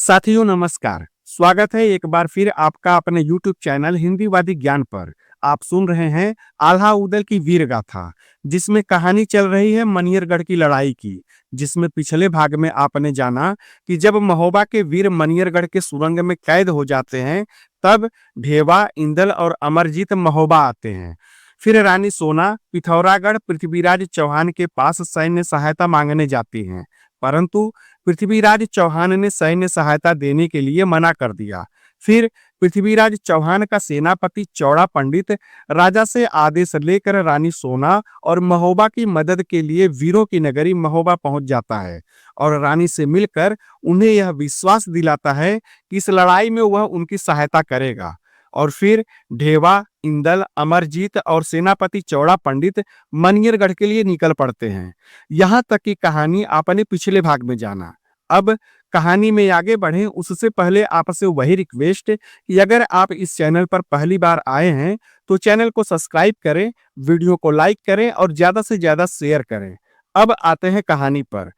साथियों नमस्कार। स्वागत है एक बार फिर आपका अपने YouTube चैनल हिंदीवादी ज्ञान पर। आप सुन रहे हैं आल्हा उदल की वीर गाथा, जिसमें कहानी चल रही है मनियरगढ़ की लड़ाई की। जिसमें पिछले भाग में आपने जाना कि जब महोबा के वीर मनियरगढ़ के सुरंग में कैद हो जाते हैं, तब ढेवा, इंदल और अमरजीत महोबा आते हैं। फिर रानी सोना पिथौरागढ़ पृथ्वीराज चौहान के पास सैन्य सहायता मांगने जाती हैं, परंतु पृथ्वीराज चौहान ने सैन्य सहायता देने के लिए मना कर दिया। फिर पृथ्वीराज चौहान का सेनापति चौड़ा पंडित राजा से आदेश लेकर रानी सोना और महोबा की मदद के लिए वीरों की नगरी महोबा पहुंच जाता है और रानी से मिलकर उन्हें यह विश्वास दिलाता है कि इस लड़ाई में वह उनकी सहायता करेगा। और फिर ढेवा, इंदल, अमरजीत और सेनापति चौड़ा पंडित मनियरगढ़ के लिए निकल पड़ते हैं। यहाँ तक की कहानी आपने पिछले भाग में जाना। अब कहानी में आगे बढ़ें उससे पहले आपसे वही रिक्वेस्ट कि अगर आप इस चैनल पर पहली बार आए हैं तो चैनल को सब्सक्राइब करें, वीडियो को लाइक करें और ज्यादा से ज्यादा शेयर करें। अब आते हैं कहानी पर।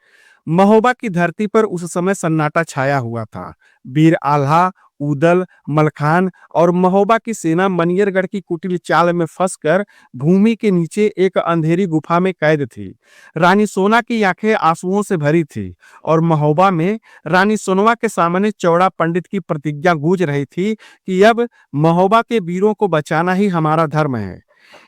महोबा की धरती पर उस समय सन्नाटा छाया हुआ था। वीर आल्हा, उदल, मलखान और महोबा की सेना मनियरगढ़ की कुटिल चाल में फंसकर भूमि के नीचे एक अंधेरी गुफा में कैद थी। रानी सोना की आंखें आंसुओं से भरी थी और महोबा में रानी सोनवा के सामने चौड़ा पंडित की प्रतिज्ञा गूंज रही थी कि अब महोबा के वीरों को बचाना ही हमारा धर्म है।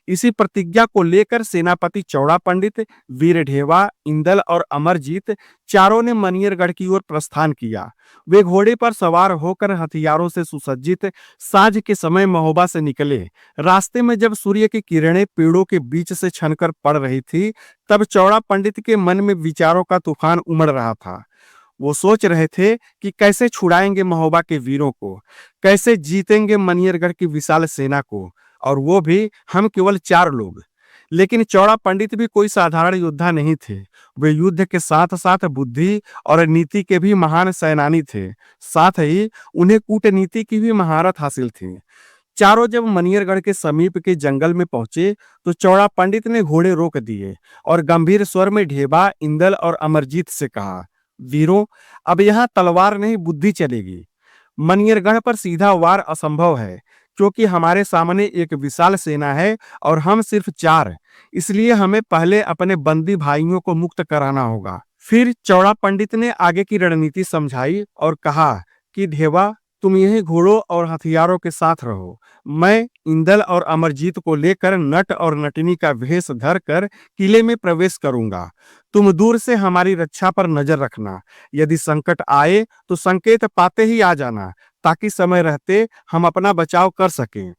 इसी प्रतिज्ञा को लेकर सेनापति चौड़ा पंडित, वीर ढेवा, इंदल और अमरजीत चारों ने मनियरगढ़ की ओर प्रस्थान किया। वे घोड़े पर सवार होकर हथियारों से सुसज्जित सांझ के समय महोबा से निकले। रास्ते में जब सूर्य की किरणें पेड़ों के बीच से छनकर पड़ रही थी, तब चौड़ा पंडित के मन में विचारों का तूफान उमड़ रहा था। वो सोच रहे थे कि कैसे छुड़ाएंगे महोबा के वीरों को, कैसे जीतेंगे मनियरगढ़ की विशाल सेना को, और वो भी हम केवल 4 लोग। लेकिन चौड़ा पंडित भी कोई साधारण योद्धा नहीं थे। वे युद्ध के साथ साथ बुद्धि और नीति के भी महान सेनानी थे। साथ ही उन्हें कूटनीति की भी महारत हासिल थी। चारों जब मनियरगढ़ के समीप के जंगल में पहुंचे तो चौड़ा पंडित ने घोड़े रोक दिए और गंभीर स्वर में ढेबा, इंदल और अमरजीत से कहा, वीरों, अब यहाँ तलवार नहीं बुद्धि चलेगी। मनियरगढ़ पर सीधा वार असंभव है, क्योंकि हमारे सामने एक विशाल सेना है और हम सिर्फ 4। इसलिए हमें पहले अपने बंदी भाइयों को मुक्त कराना होगा। फिर चौड़ा पंडित ने आगे की रणनीति समझाई और कहा कि ढेवा, तुम यही घोड़ों और हथियारों के साथ रहो। मैं इंदल और अमरजीत को लेकर नट और नटनी का वेश धरकर किले में प्रवेश करूंगा। तुम दूर से हमारी रक्षा पर नजर रखना। यदि संकट आए तो संकेत पाते ही आ जाना, ताकि समय रहते हम अपना बचाव कर सकें।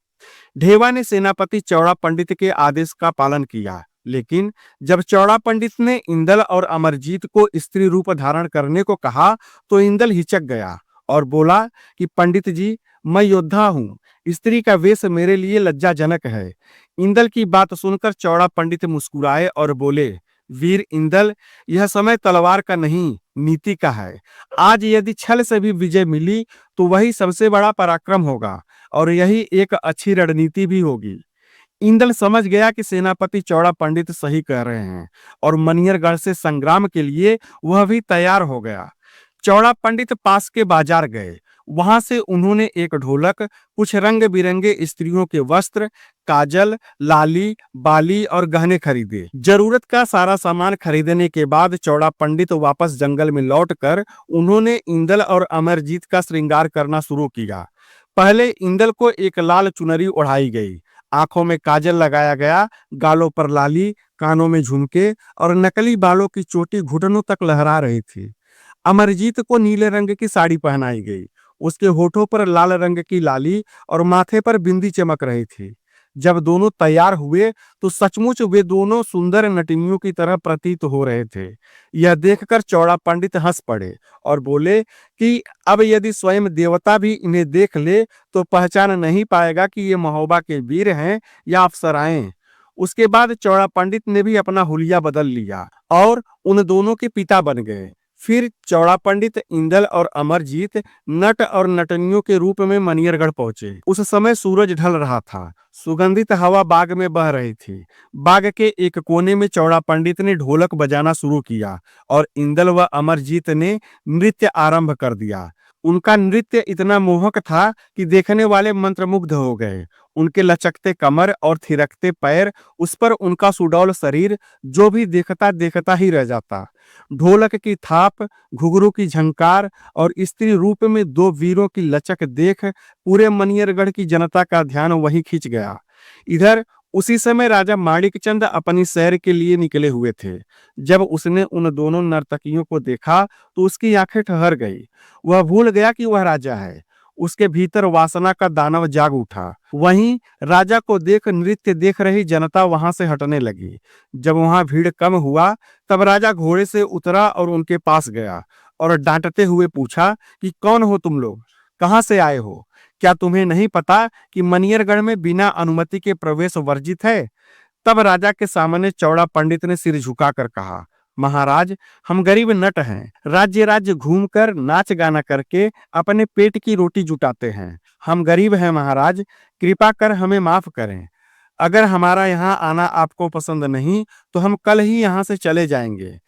ढेवा ने सेनापति चौड़ा पंडित के आदेश का पालन किया, लेकिन जब चौड़ा पंडित ने इंदल और अमरजीत को स्त्री रूप धारण करने को कहा तो इंदल हिचक गया और बोला कि पंडित जी, मैं योद्धा हूँ, स्त्री का वेश मेरे लिए लज्जाजनक है। इंदल की बात सुनकर चौड़ा पंडित मुस्कुराए और बोले, वीर इंदल, यह समय तलवार का नहीं, नीति का है। आज यदि छल से भी विजय मिली तो वही सबसे बड़ा पराक्रम होगा और यही एक अच्छी रणनीति भी होगी। इंदल समझ गया कि सेनापति चौड़ा पंडित सही कह रहे हैं और मनियरगढ़ से संग्राम के लिए वह भी तैयार हो गया। चौड़ा पंडित पास के बाजार गए। वहां से उन्होंने एक ढोलक, कुछ रंग बिरंगे स्त्रियों के वस्त्र, काजल, लाली, बाली और गहने खरीदे। जरूरत का सारा सामान खरीदने के बाद चौड़ा पंडित वापस जंगल में लौटकर उन्होंने इंदल और अमरजीत का श्रृंगार करना शुरू किया। पहले इंदल को एक लाल चुनरी ओढ़ाई गई, आंखों में काजल लगाया गया, गालों पर लाली, कानों में झुमके और नकली बालों की चोटी घुटनों तक लहरा रही थी। अमरजीत को नीले रंग की साड़ी पहनाई गई। उसके होठों पर लाल रंग की लाली और माथे पर बिंदी चमक रही थी। जब दोनों तैयार हुए तो सचमुच वे दोनों सुंदर नटनियों की तरह प्रतीत हो रहे थे। यह देखकर चौड़ा पंडित हंस पड़े और बोले कि अब यदि स्वयं देवता भी इन्हें देख ले तो पहचान नहीं पाएगा कि ये महोबा के वीर हैं या अप्सराएं। उसके बाद चौड़ा पंडित ने भी अपना हुलिया बदल लिया और उन दोनों के पिता बन गए। फिर चौड़ा पंडित, इंदल और अमरजीत नट और नटनियों के रूप में मनियरगढ़ पहुंचे। उस समय सूरज ढल रहा था। सुगंधित हवा बाग में बह रही थी। बाग के एक कोने में चौड़ा पंडित ने ढोलक बजाना शुरू किया और इंदल व अमरजीत ने नृत्य आरंभ कर दिया। उनका नृत्य इतना मोहक था कि देखने वाले मंत्रमुग्ध हो गए। उनके लचकते कमर और थिरकते पैर, उस पर उनका सुडौल शरीर, जो भी देखता देखता ही रह जाता। ढोलक की थाप, घुघरू की झंकार और स्त्री रूप में दो वीरों की लचक देख पूरे मनियरगढ़ की जनता का ध्यान वहीं खींच गया। इधर उसी समय राजा माणिकचंद अपनी सैर के लिए निकले हुए थे। जब उसने उन दोनों नर्तकियों को देखा तो उसकी आंखें ठहर गई। वह भूल गया कि वह राजा है। उसके भीतर वासना का दानव जाग उठा। वहीं राजा को देख नृत्य देख रही जनता वहां से हटने लगी। जब वहां भीड़ कम हुआ तब राजा घोड़े से उतरा और उनके पास गया और डांटते हुए पूछा कि कौन हो तुम लोग, कहां से आए हो? क्या तुम्हें नहीं पता कि मनियरगढ़ में बिना अनुमति के प्रवेश वर्जित है? तब राजा के सामने चौड़ा पंडित ने सिर झुकाकर कहा, महाराज, हम गरीब नट हैं। राज्य राज्य घूमकर नाच गाना करके अपने पेट की रोटी जुटाते हैं। हम गरीब हैं महाराज, कृपा कर हमें माफ करें। अगर हमारा यहाँ आना आपको पसंद नहीं तो हम कल ही यहाँ से चले जाएंगे।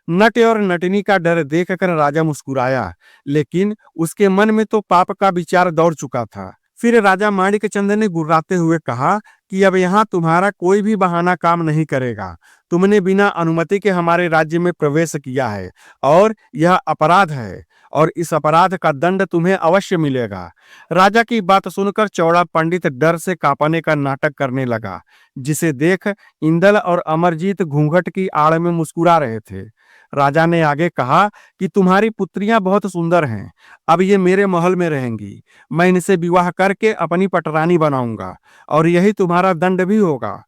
नट और नटनी का डर देखकर राजा मुस्कुराया, लेकिन उसके मन में तो पाप का विचार दौड़ चुका था। फिर राजा माणिकचंद ने गुर्राते हुए कहा कि अब यहाँ तुम्हारा कोई भी बहाना काम नहीं करेगा। तुमने बिना अनुमति के हमारे राज्य में प्रवेश किया है और यह अपराध है और इस अपराध का दंड तुम्हें अवश्य मिलेगा। राजा की बात सुनकर चौड़ा पंडित डर से कांपने का नाटक करने लगा, जिसे देख इंदल और अमरजीत घूंघट की आड़ में मुस्कुरा रहे थे। राजा ने आगे कहा कि तुम्हारी पुत्रियां बहुत सुंदर हैं। अब ये मेरे महल में रहेंगी। मैं इनसे विवाह करके अपनी पटरानी बनाऊंगा और यही तुम्हारा दंड भी होगा।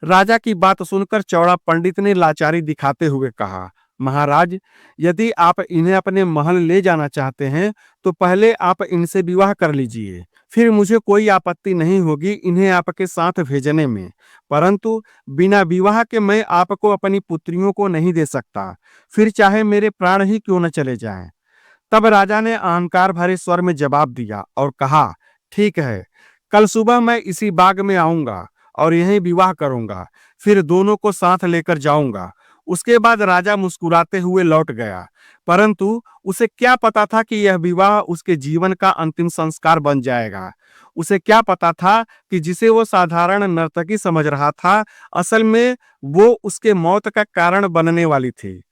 राजा की बात सुनकर चौड़ा पंडित ने लाचारी दिखाते हुए कहा, महाराज, यदि आप इन्हें अपने महल ले जाना चाहते हैं तो पहले आप इनसे विवाह कर लीजिए। फिर मुझे कोई आपत्ति नहीं होगी इन्हें आपके साथ भेजने में, परंतु बिना विवाह के मैं आपको अपनी पुत्रियों को नहीं दे सकता, फिर चाहे मेरे प्राण ही क्यों न चले जाएं। तब राजा ने अहंकार भरे स्वर में जवाब दिया और कहा, ठीक है, कल सुबह मैं इसी बाग में आऊंगा और यहीं विवाह करूंगा, फिर दोनों को साथ लेकर जाऊंगा। उसके बाद राजा मुस्कुराते हुए लौट गया, परंतु उसे क्या पता था कि यह विवाह उसके जीवन का अंतिम संस्कार बन जाएगा। उसे क्या पता था कि जिसे वो साधारण नर्तकी समझ रहा था, असल में वो उसके मौत का कारण बनने वाली थी।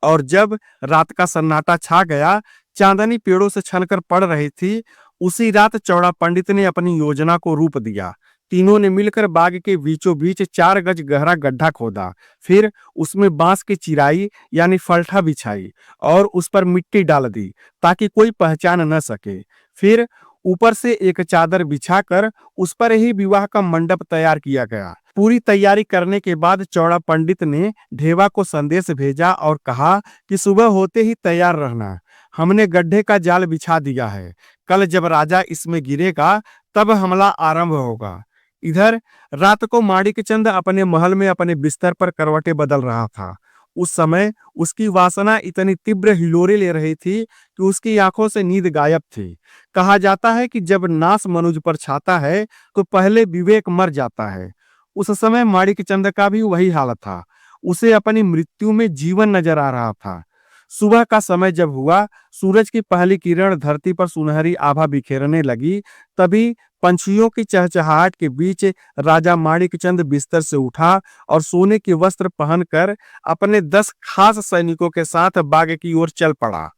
और जब रात का सन्नाटा छा गया, चांदनी पेड़ों से छनकर पड़ रही थी, उसी रात चौड़ा पंडित ने अपनी योजना को रूप दिया। तीनों ने मिलकर बाग के बीचों बीच 4 गज गहरा गड्ढा खोदा, फिर उसमें बांस की चिराई यानी फलठा बिछाई और उस पर मिट्टी डाल दी ताकि कोई पहचान न सके। फिर ऊपर से एक चादर बिछाकर उस पर ही विवाह का मंडप तैयार किया गया। पूरी तैयारी करने के बाद चौड़ा पंडित ने ढेवा को संदेश भेजा और कहा कि सुबह होते ही तैयार रहना। हमने गड्ढे का जाल बिछा दिया है। कल जब राजा इसमें गिरेगा तब हमला आरंभ होगा। इधर रात को माणिकचंद अपने महल में अपने बिस्तर पर करवटें बदल रहा था। उस समय उसकी वासना इतनी तीव्र हिलोरे ले रही थी कि उसकी आंखों से नींद गायब थी। कहा जाता है कि जब नाश मनुज पर छाता है तो पहले विवेक मर जाता है। उस समय माणिकचंद का भी वही हाल था। उसे अपनी मृत्यु में जीवन नजर आ रहा था। सुबह का समय जब हुआ, सूरज की पहली किरण धरती पर सुनहरी आभा बिखेरने लगी, तभी पंछियों की चहचहाहट के बीच राजा माणिकचंद बिस्तर से उठा और सोने के वस्त्र पहनकर अपने 10 खास सैनिकों के साथ बाग की ओर चल पड़ा।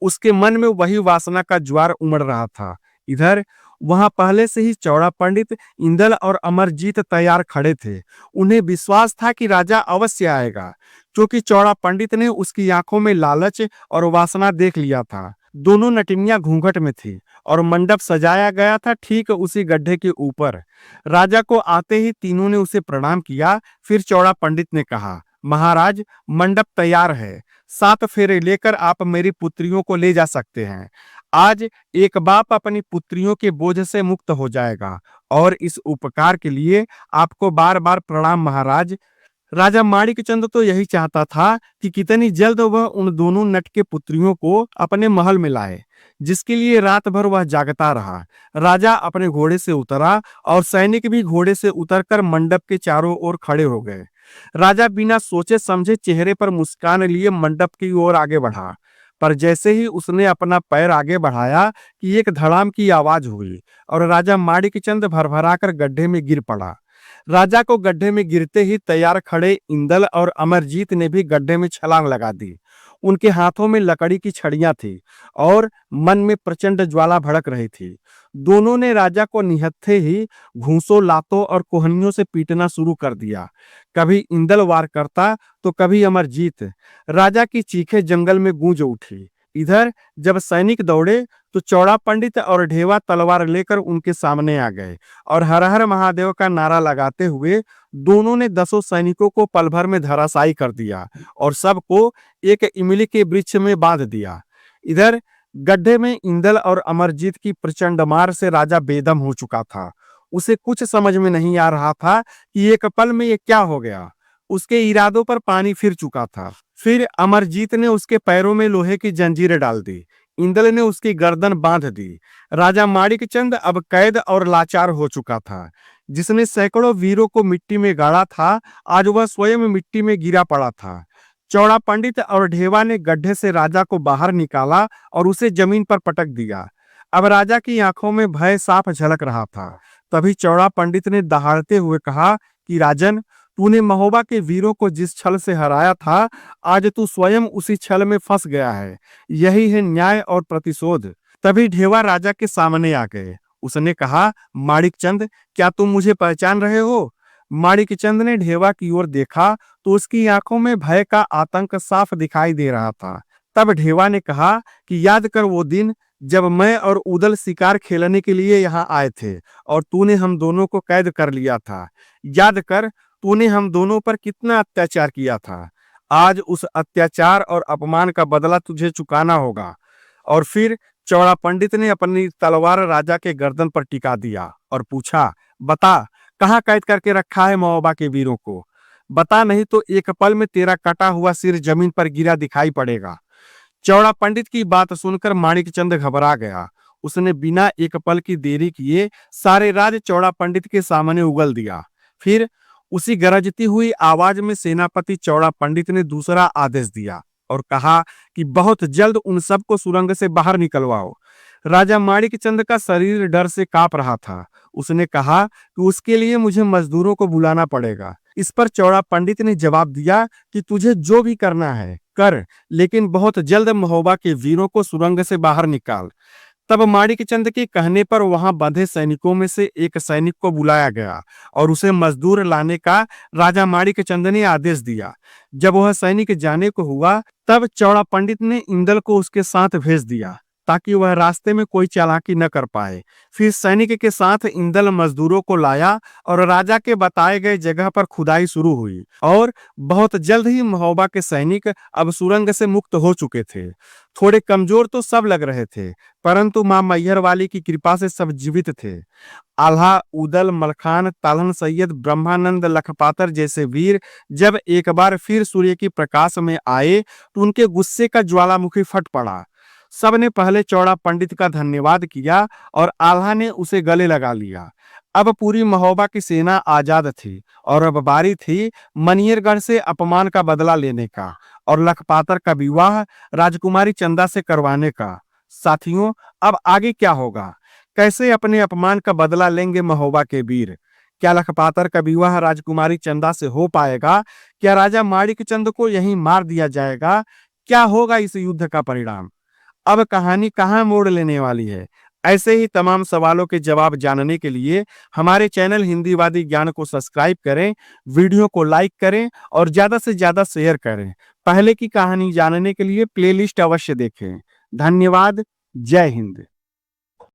उसके मन में वही वासना का ज्वार उमड़ रहा था। इधर वहां पहले से ही चौड़ा पंडित, इंदल और अमरजीत तैयार खड़े थे। उन्हें विश्वास था कि राजा अवश्य आएगा, क्योंकि चौड़ा पंडित ने उसकी आंखों में लालच और वासना देख लिया था। दोनों नटिनियां घूंघट में थी और मंडप सजाया गया था ठीक उसी गड्ढे के ऊपर। राजा को आते ही तीनों ने उसे प्रणाम किया। फिर चौड़ा पंडित ने कहा, महाराज, मंडप तैयार है। 7 फेरे लेकर आप मेरी पुत्रियों को ले जा सकते हैं। आज एक बाप अपनी पुत्रियों के बोझ से मुक्त हो जाएगा और इस उपकार के लिए आपको बार बार प्रणाम महाराज। राजा माणिकचंद तो यही चाहता था कि कितनी जल्द वह उन दोनों नट के पुत्रियों को अपने महल में लाए, जिसके लिए रात भर वह जागता रहा। राजा अपने घोड़े से उतरा और सैनिक भी घोड़े से उतरकर मंडप के चारों ओर खड़े हो गए। राजा बिना सोचे समझे चेहरे पर मुस्कान लिए मंडप की ओर आगे बढ़ा। पर जैसे ही उसने अपना पैर आगे बढ़ाया कि एक धड़ाम की आवाज हुई और राजा माणिकचंद भरभराकर गड्ढे में गिर पड़ा। राजा को गड्ढे में गिरते ही तैयार खड़े इंदल और अमरजीत ने भी गड्ढे में छलांग लगा दी। उनके हाथों में लकड़ी की छड़ियां थी और मन में प्रचंड ज्वाला भड़क रही थी। दोनों ने राजा को निहत्थे ही घूंसों, लातों और कोहनियों से पीटना शुरू कर दिया। कभी इंदल वार करता तो कभी अमरजीत। राजा की चीखें जंगल में गूंज उठी। इधर जब सैनिक दौड़े तो चौड़ा पंडित और ढेवा तलवार लेकर उनके सामने आ गए और हर हर महादेव का नारा लगाते हुए दोनों ने 10 सैनिकों को पल भर में धराशायी कर दिया और सबको एक इमली के वृक्ष में बांध दिया। इधर गड्ढे में इंदल और अमरजीत की प्रचंड मार से राजा बेदम हो चुका था। उसे कुछ समझ में नहीं आ रहा था कि एक पल में ये क्या हो गया। उसके इरादों पर पानी फिर चुका था। फिर अमरजीत ने उसके पैरों में लोहे की जंजीरें डाल दी। इंदल ने उसकी गर्दन बांध दी। राजा माणिकचंद अब कैद और लाचार हो चुका था। जिसने सैकड़ों वीरों को मिट्टी में गाड़ा था, आज वह स्वयं मिट्टी में गिरा पड़ा था। चौड़ा पंडित और ढेवा ने गड्ढे से राजा को बाहर निकाला और उसे जमीन पर पटक दिया। अब राजा की आंखों में भय साफ झलक रहा था। तभी चौड़ा पंडित ने दहाड़ते हुए कहा कि राजन, तूने महोबा के वीरों को जिस छल से हराया था, आज तू स्वयं उसी छल में फंस गया है। यही है न्याय और प्रतिशोध। तभी ढेवा राजा के सामने आ गए। उसने कहा, माणिकचंद, क्या तुम मुझे पहचान रहे हो? माणिकचंद ने ढेवा की ओर देखा तो उसकी आंखों में भय का आतंक साफ दिखाई दे रहा था। तब ढेवा ने कहा कि याद कर वो दिन जब मैं और उदल शिकार खेलने के लिए यहाँ आए थे और तूने हम दोनों को कैद कर लिया था। याद कर, तूने हम दोनों पर कितना अत्याचार किया था। आज उस अत्याचार और अपमान का बदला तुझे चुकाना होगा। और फिर चौड़ा पंडित ने अपनी तलवार राजा के गर्दन पर टिका दिया और पूछा, बता, कहाँ कैद करके रखा है महोबा के वीरों को? बता, नहीं तो एक पल में तेरा कटा हुआ सिर जमीन पर गिरा दिखाई पड़ेगा। चौड़ा पंडित की बात सुनकर माणिकचंद घबरा गया। उसने बिना एक पल की देरी किए सारे राज चौड़ा पंडित के सामने उगल दिया। फिर उसी गरजती हुई आवाज में सेनापति चौड़ा पंडित ने दूसरा आदेश दिया और कहा कि बहुत जल्द उन सबको सुरंग से बाहर निकलवाओ। राजा माणिकचंद का शरीर डर से कांप रहा था। उसने कहा कि उसके लिए मुझे मजदूरों को बुलाना पड़ेगा। इस पर चौड़ा पंडित ने जवाब दिया कि तुझे जो भी करना है कर, लेकिन बहुत जल्द महोबा के वीरों को सुरंग से बाहर निकाल। तब माणिकचंद के कहने पर वहां बंधे सैनिकों में से एक सैनिक को बुलाया गया और उसे मजदूर लाने का राजा माणिकचंद ने आदेश दिया। जब वह सैनिक जाने को हुआ, तब चौड़ा पंडित ने इंदल को उसके साथ भेज दिया ताकि वह रास्ते में कोई चालाकी न कर पाए। फिर सैनिक के साथ इंदल मजदूरों को लाया और राजा के बताए गए जगह पर खुदाई शुरू हुई और बहुत जल्द ही महोबा के सैनिक अब सुरंग से मुक्त हो चुके थे। थोड़े कमजोर तो सब लग रहे थे, परंतु मां मैहर वाली की कृपा से सब जीवित थे। आल्हा, उदल, मलखान, ताल्हन सैयद, ब्रह्मानंद, लखपातर जैसे वीर जब एक बार फिर सूर्य की प्रकाश में आए तो उनके गुस्से का ज्वालामुखी फट पड़ा। सबने पहले चौड़ा पंडित का धन्यवाद किया और आल्हा ने उसे गले लगा लिया। अब पूरी महोबा की सेना आजाद थी और अब बारी थी मनियरगढ़ से अपमान का बदला लेने का और लखपातर का विवाह राजकुमारी चंदा से करवाने का। साथियों, अब आगे क्या होगा? कैसे अपने अपमान का बदला लेंगे महोबा के वीर? क्या लखपातर का विवाह राजकुमारी चंदा से हो पाएगा? क्या राजा माणिकचंद को यहीं मार दिया जाएगा? क्या होगा इस युद्ध का परिणाम? अब कहानी कहां मोड़ लेने वाली है? ऐसे ही तमाम सवालों के जवाब जानने के लिए हमारे चैनल हिंदीवादी ज्ञान को सब्सक्राइब करें, वीडियो को लाइक करें और ज्यादा से ज्यादा शेयर करें। पहले की कहानी जानने के लिए प्लेलिस्ट अवश्य देखें। धन्यवाद। जय हिंद।